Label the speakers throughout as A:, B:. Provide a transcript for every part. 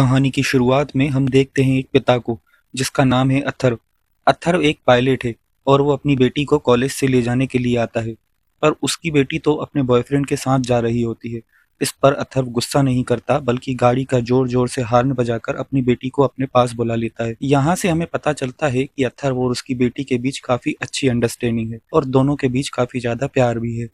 A: कहानी की शुरुआत में हम देखते हैं एक पिता को जिसका नाम है अथर्व। अथर्व एक पायलट है और वो अपनी बेटी को कॉलेज से ले जाने के लिए आता है। पर उसकी बेटी तो अपने बॉयफ्रेंड के साथ जा रही होती है। इस पर अथर्व गुस्सा नहीं करता बल्कि गाड़ी का जोर जोर से हॉर्न बजाकर अपनी बेटी को अपने पास बुला लेता है। यहाँ से हमें पता चलता है कि अथर्व और उसकी बेटी के बीच काफी अच्छी अंडरस्टैंडिंग है और दोनों के बीच काफी ज्यादा प्यार भी है।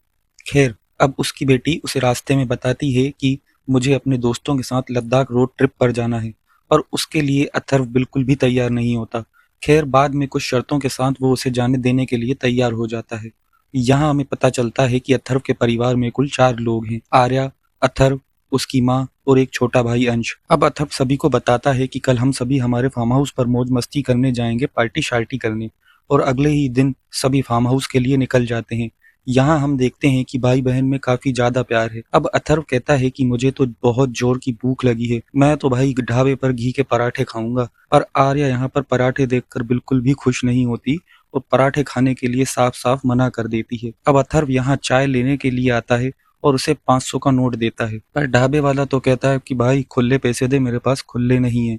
A: खैर, अब उसकी बेटी उसे रास्ते में बताती है कि मुझे अपने दोस्तों के साथ लद्दाख रोड ट्रिप पर जाना है और उसके लिए अथर्व बिल्कुल भी तैयार नहीं होता। खैर, बाद में कुछ शर्तों के साथ वो उसे जाने देने के लिए तैयार हो जाता है। यहाँ हमें पता चलता है कि अथर्व के परिवार में कुल 4 लोग हैं: आर्या, अथर्व, उसकी माँ और एक छोटा भाई अंश। अब अथर्व सभी को बताता है कि कल हम सभी हमारे फार्म हाउस पर मौज मस्ती करने जाएंगे, पार्टी शार्टी करने, और अगले ही दिन सभी फार्म हाउस के लिए निकल जाते हैं। यहाँ हम देखते हैं कि भाई बहन में काफी ज्यादा प्यार है। अब अथर्व कहता है कि मुझे तो बहुत जोर की भूख लगी है, मैं तो भाई ढाबे पर घी के पराठे खाऊंगा। और आर्या यहाँ पर पराठे देखकर बिल्कुल भी खुश नहीं होती और पराठे खाने के लिए साफ साफ मना कर देती है। अब अथर्व यहाँ चाय लेने के लिए आता है और उसे 500 का नोट देता है, पर ढाबे वाला तो कहता है कि भाई खुले पैसे दे, मेरे पास खुले नहीं है।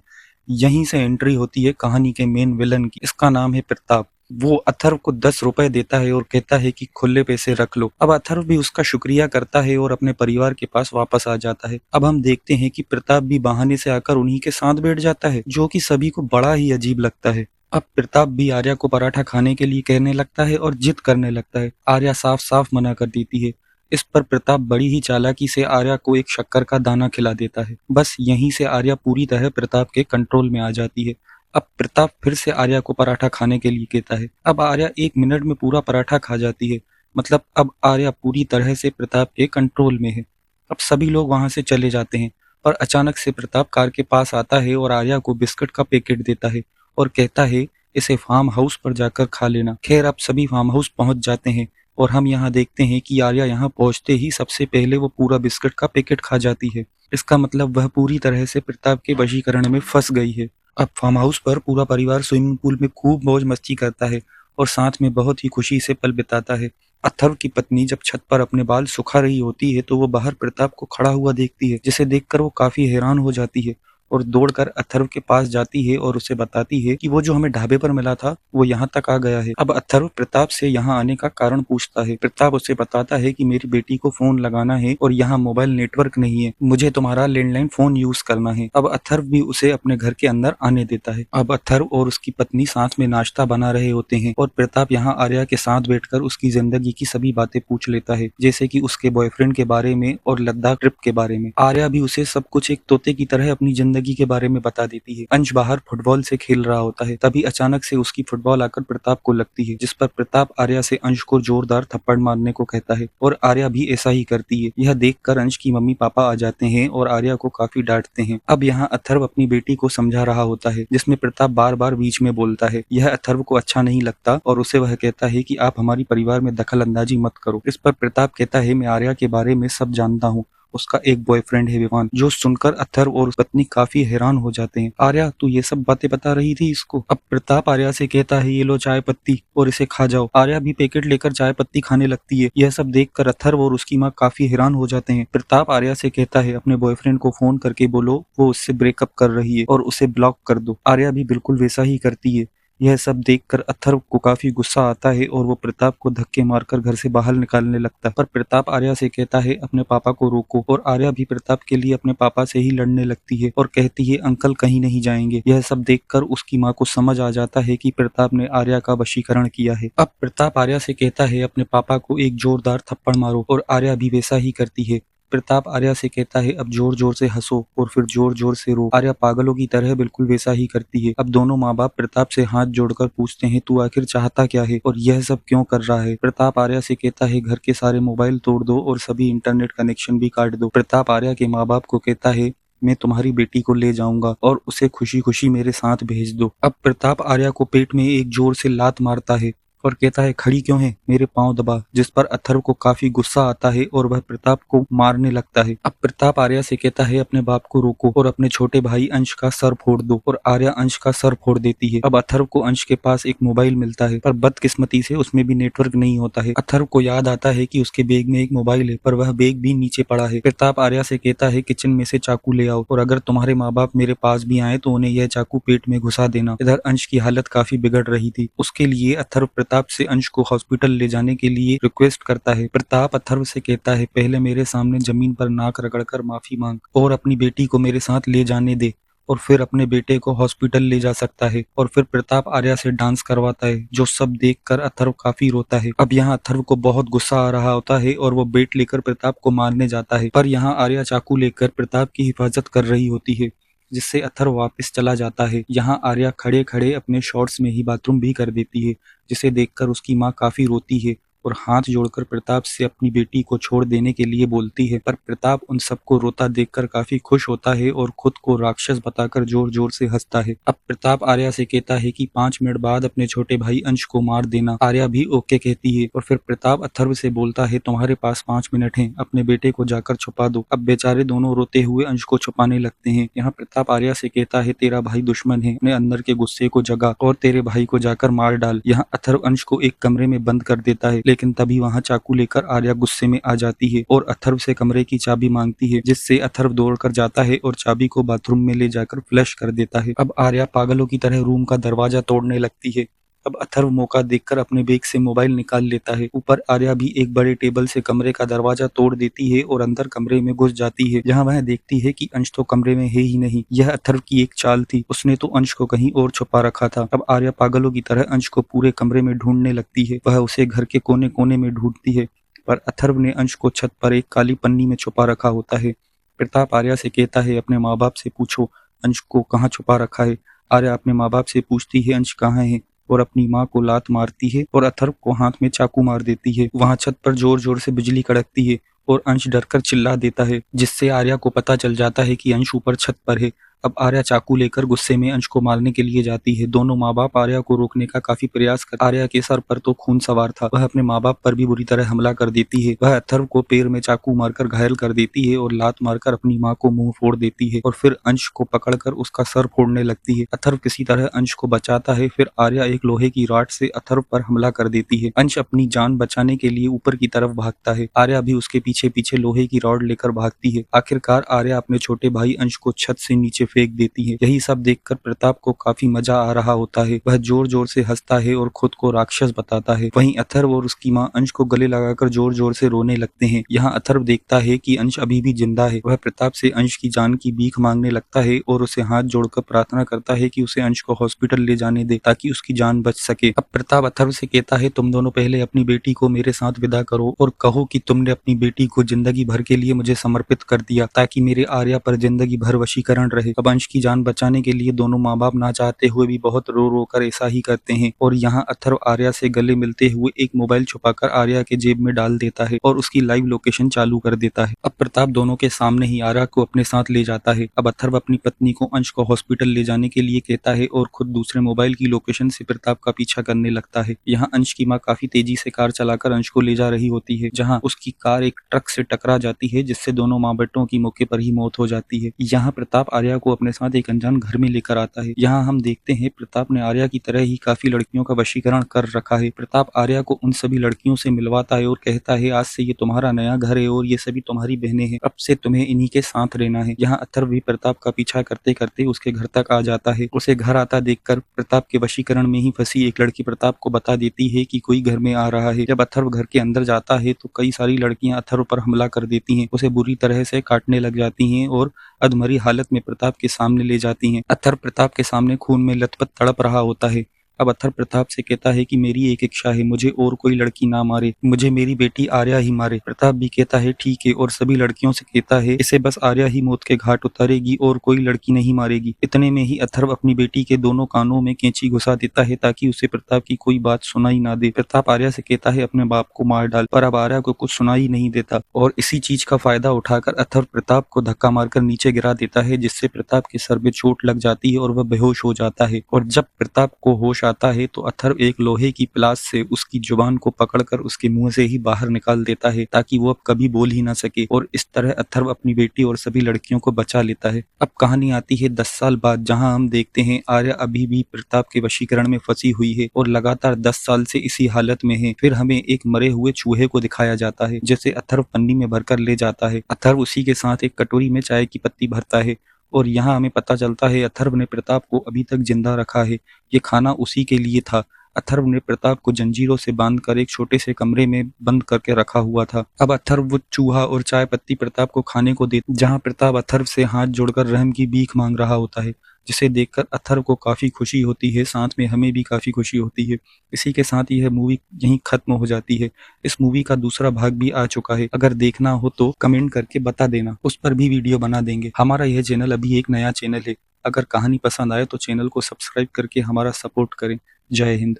A: यहीं से एंट्री होती है कहानी के मेन विलन की। इसका नाम है प्रताप। वो अथर्व को 10 रुपए देता है और कहता है कि खुले पैसे रख लो। अब अथर्व भी उसका शुक्रिया करता है और अपने परिवार के पास वापस आ जाता है। अब हम देखते हैं कि प्रताप भी बहाने से आकर उन्हीं के साथ बैठ जाता है, जो कि सभी को बड़ा ही अजीब लगता है। अब प्रताप भी आर्या को पराठा खाने के लिए कहने लगता है और जिद करने लगता है। आर्या साफ साफ मना कर देती है। इस पर प्रताप बड़ी ही चालाकी से आर्या को एक शक्कर का दाना खिला देता है। बस यहीं से आर्या पूरी तरह प्रताप के कंट्रोल में आ जाती है। अब प्रताप फिर से आर्या को पराठा खाने के लिए कहता है। अब आर्या 1 मिनट में पूरा पराठा खा जाती है। मतलब अब आर्या पूरी तरह से प्रताप के कंट्रोल में है। अब सभी लोग वहां से चले जाते हैं, पर अचानक से प्रताप कार के पास आता है और आर्या को बिस्किट का पैकेट देता है और कहता है इसे फार्म हाउस पर जाकर खा लेना। खैर, अब सभी फार्म हाउस पहुंच जाते हैं और हम यहाँ देखते हैं कि आर्या यहाँ पहुंचते ही सबसे पहले वो पूरा बिस्किट का पैकेट खा जाती है। इसका मतलब वह पूरी तरह से प्रताप के वशीकरण में फंस गई है। अब फार्म हाउस पर पूरा परिवार स्विमिंग पूल में खूब मौज मस्ती करता है और साथ में बहुत ही खुशी से पल बिताता है। अथर्व की पत्नी जब छत पर अपने बाल सुखा रही होती है तो वो बाहर प्रताप को खड़ा हुआ देखती है, जिसे देखकर वो काफी हैरान हो जाती है और दौड़कर अथर्व के पास जाती है और उसे बताती है कि वो जो हमें ढाबे पर मिला था वो यहाँ तक आ गया है। अब अथर्व प्रताप से यहाँ आने का कारण पूछता है। प्रताप उसे बताता है कि मेरी बेटी को फोन लगाना है और यहाँ मोबाइल नेटवर्क नहीं है, मुझे तुम्हारा लैंडलाइन फोन यूज करना है। अब अथर्व भी उसे अपने घर के अंदर आने देता है। अब अथर्व और उसकी पत्नी साथ में नाश्ता बना रहे होते हैं और प्रताप यहाँ आर्या के साथ बैठकर उसकी जिंदगी की सभी बातें पूछ लेता है, जैसे कि उसके बॉयफ्रेंड के बारे में और लद्दाख ट्रिप के बारे में। आर्या भी उसे सब कुछ एक तोते की तरह अपनी जिंदगी के बारे में बता देती है। अंश बाहर फुटबॉल से खेल रहा होता है, तभी अचानक से उसकी फुटबॉल आकर प्रताप को लगती है, जिस पर प्रताप आर्या से अंश को जोरदार थप्पड़ मारने को कहता है और आर्या भी ऐसा ही करती है। यह देखकर अंश की मम्मी पापा आ जाते हैं और आर्या को काफी डांटते हैं। अब यहाँ अथर्व अपनी बेटी को समझा रहा होता है, जिसमें प्रताप बार बार बीच में बोलता है। यह अथर्व को अच्छा नहीं लगता और उसे वह कहता है कि आप हमारी परिवार में दखल अंदाजी मत करो। इस पर प्रताप कहता है, मैं आर्या के बारे में सब जानता हूँ, उसका एक बॉयफ्रेंड है विवान। जो सुनकर अथर्व और पत्नी काफी हैरान हो जाते हैं। आर्या, तू ये सब बातें बता रही थी इसको? अब प्रताप आर्या से कहता है, ये लो चाय पत्ती और इसे खा जाओ। आर्या भी पैकेट लेकर चाय पत्ती खाने लगती है। यह सब देखकर अथर्व और उसकी माँ काफी हैरान हो जाते हैं। प्रताप आर्या से कहता है, अपने बॉयफ्रेंड को फोन करके बोलो वो उससे ब्रेकअप कर रही है और उसे ब्लॉक कर दो। आर्या भी बिल्कुल वैसा ही करती है। यह सब देखकर अथर्व को काफी गुस्सा आता है और वो प्रताप को धक्के मारकर घर से बाहर निकालने लगता है। पर प्रताप आर्या से कहता है, अपने पापा को रोको, और आर्या भी प्रताप के लिए अपने पापा से ही लड़ने लगती है और कहती है, अंकल कहीं नहीं जाएंगे। यह सब देखकर उसकी माँ को समझ आ जाता है कि प्रताप ने आर्या का वशीकरण किया है। अब प्रताप आर्या से कहता है, अपने पापा को एक जोरदार थप्पड़ मारो, और आर्या भी वैसा ही करती है। प्रताप आर्या से कहता है, अब जोर जोर से हंसो और फिर जोर जोर से रो। आर्या पागलों की तरह बिल्कुल वैसा ही करती है। अब दोनों माँ बाप प्रताप से हाथ जोड़कर पूछते हैं, तू आखिर चाहता क्या है और यह सब क्यों कर रहा है? प्रताप आर्या से कहता है, घर के सारे मोबाइल तोड़ दो और सभी इंटरनेट कनेक्शन भी काट दो। प्रताप आर्या के माँ बाप को कहता है, मैं तुम्हारी बेटी को ले जाऊंगा और उसे खुशी खुशी मेरे साथ भेज दो। अब प्रताप आर्या को पेट में एक जोर से लात मारता है और कहता है, खड़ी क्यों है, मेरे पांव दबा। जिस पर अथर्व को काफी गुस्सा आता है और वह प्रताप को मारने लगता है। अब प्रताप आर्या से कहता है, अपने बाप को रोको और अपने छोटे भाई अंश का सर फोड़ दो। और आर्या अंश का सर फोड़ देती है। अब अथर्व को अंश के पास एक मोबाइल मिलता है, पर बदकिस्मती से उसमें भी नेटवर्क नहीं होता है। अथर्व को याद आता है कि उसके बैग में एक मोबाइल है, पर वह बैग भी नीचे पड़ा है। प्रताप आर्या से कहता है, किचन में से चाकू ले आओ और अगर तुम्हारे माँ बाप मेरे पास भी आए तो उन्हें यह चाकू पेट में घुसा देना। इधर अंश की हालत काफी बिगड़ रही थी। उसके लिए अथर्व प्रताप से अंश को हॉस्पिटल ले जाने के लिए रिक्वेस्ट करता है। प्रताप अथर्व से कहता है, पहले मेरे सामने जमीन पर नाक रगड़कर माफी मांग और अपनी बेटी को मेरे साथ ले जाने दे, और फिर अपने बेटे को हॉस्पिटल ले जा सकता है। और फिर प्रताप आर्या से डांस करवाता है, जो सब देखकर अथर्व काफी रोता है। अब यहाँ अथर्व को बहुत गुस्सा आ रहा होता है और वो बेट लेकर प्रताप को मारने जाता है, पर यहाँ आर्या चाकू लेकर प्रताप की हिफाजत कर रही होती है, जिससे अथर्व वापस चला जाता है। यहाँ आर्या खड़े खड़े अपने शॉर्ट्स में ही बाथरूम भी कर देती है, जिसे देखकर उसकी माँ काफी रोती है और हाथ जोड़कर प्रताप से अपनी बेटी को छोड़ देने के लिए बोलती है। पर प्रताप उन सबको रोता देखकर काफी खुश होता है और खुद को राक्षस बताकर जोर जोर से हंसता है। अब प्रताप आर्या से कहता है कि 5 मिनट बाद अपने छोटे भाई अंश को मार देना। आर्या भी ओके कहती है और फिर प्रताप अथर्व से बोलता है, तुम्हारे पास 5 मिनट हैं, अपने बेटे को जाकर छुपा दो। अब बेचारे दोनों रोते हुए अंश को छुपाने लगते हैं। यहाँ प्रताप आर्या से कहता है, तेरा भाई दुश्मन है, अपने अंदर के गुस्से को जगा और तेरे भाई को जाकर मार डाल। यहाँ अथर्व अंश को एक कमरे में बंद कर देता है, लेकिन तभी वहां चाकू लेकर आर्या गुस्से में आ जाती है और अथर्व से कमरे की चाबी मांगती है, जिससे अथर्व दौड़कर जाता है और चाबी को बाथरूम में ले जाकर फ्लश कर देता है। अब आर्या पागलों की तरह रूम का दरवाजा तोड़ने लगती है। अब अथर्व मौका देखकर अपने बैग से मोबाइल निकाल लेता है। ऊपर आर्या भी एक बड़े टेबल से कमरे का दरवाजा तोड़ देती है और अंदर कमरे में घुस जाती है। जहां वह देखती है कि अंश तो कमरे में है ही नहीं। यह अथर्व की एक चाल थी, उसने तो अंश को कहीं और छुपा रखा था। अब आर्या पागलों की तरह अंश को पूरे कमरे में ढूंढने लगती है। वह उसे घर के कोने कोने में ढूंढती है, पर अथर्व ने अंश को छत पर एक काली पन्नी में छुपा रखा होता है। प्रताप आर्या से कहता है, अपने माँ बाप से पूछो अंश को कहाँ छुपा रखा है। आर्या अपने माँ बाप से पूछती है अंश कहाँ है और अपनी माँ को लात मारती है और अथर्व को हाथ में चाकू मार देती है। वहां छत पर जोर जोर से बिजली कड़कती है और अंश डरकर चिल्ला देता है, जिससे आर्या को पता चल जाता है कि अंश ऊपर छत पर है। अब आर्या चाकू लेकर गुस्से में अंश को मारने के लिए जाती है। दोनों माँ बाप आर्या को रोकने का काफी प्रयास कर। आर्या के सर पर तो खून सवार था, वह अपने माँ बाप पर भी बुरी तरह हमला कर देती है। वह अथर्व को पैर में चाकू मारकर घायल कर देती है और लात मारकर अपनी माँ को मुंह फोड़ देती है और फिर अंश को पकड़कर उसका सर फोड़ने लगती है। अथर्व किसी तरह अंश को बचाता है। फिर आर्या एक लोहे की रॉड से अथर्व पर हमला कर देती है। अंश अपनी जान बचाने के लिए ऊपर की तरफ भागता है। आर्या भी उसके पीछे पीछे लोहे की रॉड लेकर भागती है। आखिरकार आर्या अपने छोटे भाई अंश को छत से नीचे फेंक देती है। यही सब देखकर प्रताप को काफी मजा आ रहा होता है। वह जोर जोर से हंसता है और खुद को राक्षस बताता है। वहीं अथर्व और उसकी माँ अंश को गले लगाकर जोर जोर से रोने लगते हैं। यहाँ अथर्व देखता है कि अंश अभी भी जिंदा है। वह प्रताप से अंश की जान की भीख मांगने लगता है और उसे हाथ जोड़कर प्रार्थना करता है कि उसे अंश को हॉस्पिटल ले जाने दे ताकि उसकी जान बच सके। अब प्रताप अथर्व से कहता है, तुम दोनों पहले अपनी बेटी को मेरे साथ विदा करो और कहो कि तुमने अपनी बेटी को जिंदगी भर के लिए मुझे समर्पित कर दिया ताकि मेरे आर्या पर जिंदगी भर वशीकरण रहे। अब अंश की जान बचाने के लिए दोनों माँ बाप ना चाहते हुए भी बहुत रो रो कर ऐसा ही करते हैं और यहाँ अथर्व आर्या से गले मिलते हुए एक मोबाइल छुपाकर आर्या के जेब में डाल देता है और उसकी लाइव लोकेशन चालू कर देता है। अब प्रताप दोनों के सामने ही आर्या को अपने साथ ले जाता है। अब अथर्व अपनी पत्नी को अंश को हॉस्पिटल ले जाने के लिए कहता है और खुद दूसरे मोबाइल की लोकेशन से प्रताप का पीछा करने लगता है। यहाँ अंश की माँ काफी तेजी से कार चलाकर अंश को ले जा रही होती है, जहाँ उसकी कार एक ट्रक से टकरा जाती है, जिससे दोनों माँ बेटों की मौके पर ही मौत हो जाती है। यहाँ प्रताप आर्या को अपने साथ एक अनजान घर में लेकर आता है। यहाँ हम देखते हैं प्रताप ने आर्या की तरह ही काफी लड़कियों का वशीकरण कर रखा है। प्रताप आर्या को उन सभी लड़कियों से मिलवाता है और कहता है, आज से ये तुम्हारा नया घर है और ये सभी तुम्हारी बहनें हैं, अब से तुम्हें इन्हीं के साथ रहना है। यहाँ अथर्व भी प्रताप का पीछा करते करते उसके घर तक आ जाता है। उसे घर आता देखकर प्रताप के वशीकरण में ही फंसी एक लड़की प्रताप को बता देती है कि कोई घर में आ रहा है। जब अथर्व घर के अंदर जाता है तो कई सारी लड़कियां अथर्व पर हमला कर देती हैं, उसे बुरी तरह से काटने लग जाती हैं और अधमरी हालत में प्रताप के सामने ले जाती हैं। अथर्व प्रताप के सामने खून में लथपथ तड़प रहा होता है। अब अथर्व प्रताप से कहता है कि मेरी एक इच्छा है, मुझे और कोई लड़की ना मारे, मुझे मेरी बेटी आर्या ही मारे। प्रताप भी कहता है ठीक है और सभी लड़कियों से कहता है इसे बस आर्या ही मौत के घाट उतारेगी और कोई लड़की नहीं मारेगी। इतने में ही अथर्व अपनी बेटी के दोनों कानों में कैंची घुसा देता है ताकि उसे प्रताप की कोई बात सुनाई ना दे। प्रताप आर्या से कहता है अपने बाप को मार डाल, पर अब आर्या को कुछ सुनाई नहीं देता और इसी चीज का फायदा उठाकर अथर्व प्रताप को धक्का मारकर नीचे गिरा देता है, जिससे प्रताप के सर में चोट लग जाती है और वह बेहोश हो जाता है। और जब प्रताप को होश आता है तो अथर्व एक लोहे की प्लास से उसकी जुबान को पकड़कर उसके मुंह से ही बाहर निकाल देता है ताकि वो अब कभी बोल ही ना सके, और इस तरह अथर्व अपनी बेटी और सभी लड़कियों को बचा लेता है। अब कहानी आती है 10 साल बाद, जहां हम देखते हैं आर्या अभी भी प्रताप के वशीकरण में फंसी हुई है और लगातार 10 साल से इसी हालत में है। फिर हमें एक मरे हुए चूहे को दिखाया जाता है जिसे अथर्व पन्नी में भरकर ले जाता है। अथर्व उसी के साथ एक कटोरी में चाय की पत्ती भरता है और यहाँ हमें पता चलता है अथर्व ने प्रताप को अभी तक जिंदा रखा है। ये खाना उसी के लिए था। अथर्व ने प्रताप को जंजीरों से बांधकर एक छोटे से कमरे में बंद करके रखा हुआ था। अब अथर्व वो चूहा और चाय पत्ती प्रताप को खाने को दे, जहाँ प्रताप अथर्व से हाथ जोड़कर रहम की भीख मांग रहा होता है, जिसे देखकर अथर्व को काफी खुशी होती है, साथ में हमें भी काफी खुशी होती है। इसी के साथ यह मूवी यहीं खत्म हो जाती है। इस मूवी का दूसरा भाग भी आ चुका है, अगर देखना हो तो कमेंट करके बता देना, उस पर भी वीडियो बना देंगे। हमारा यह चैनल अभी एक नया चैनल है, अगर कहानी पसंद आए तो चैनल को सब्सक्राइब करके हमारा सपोर्ट करें। जय हिंद।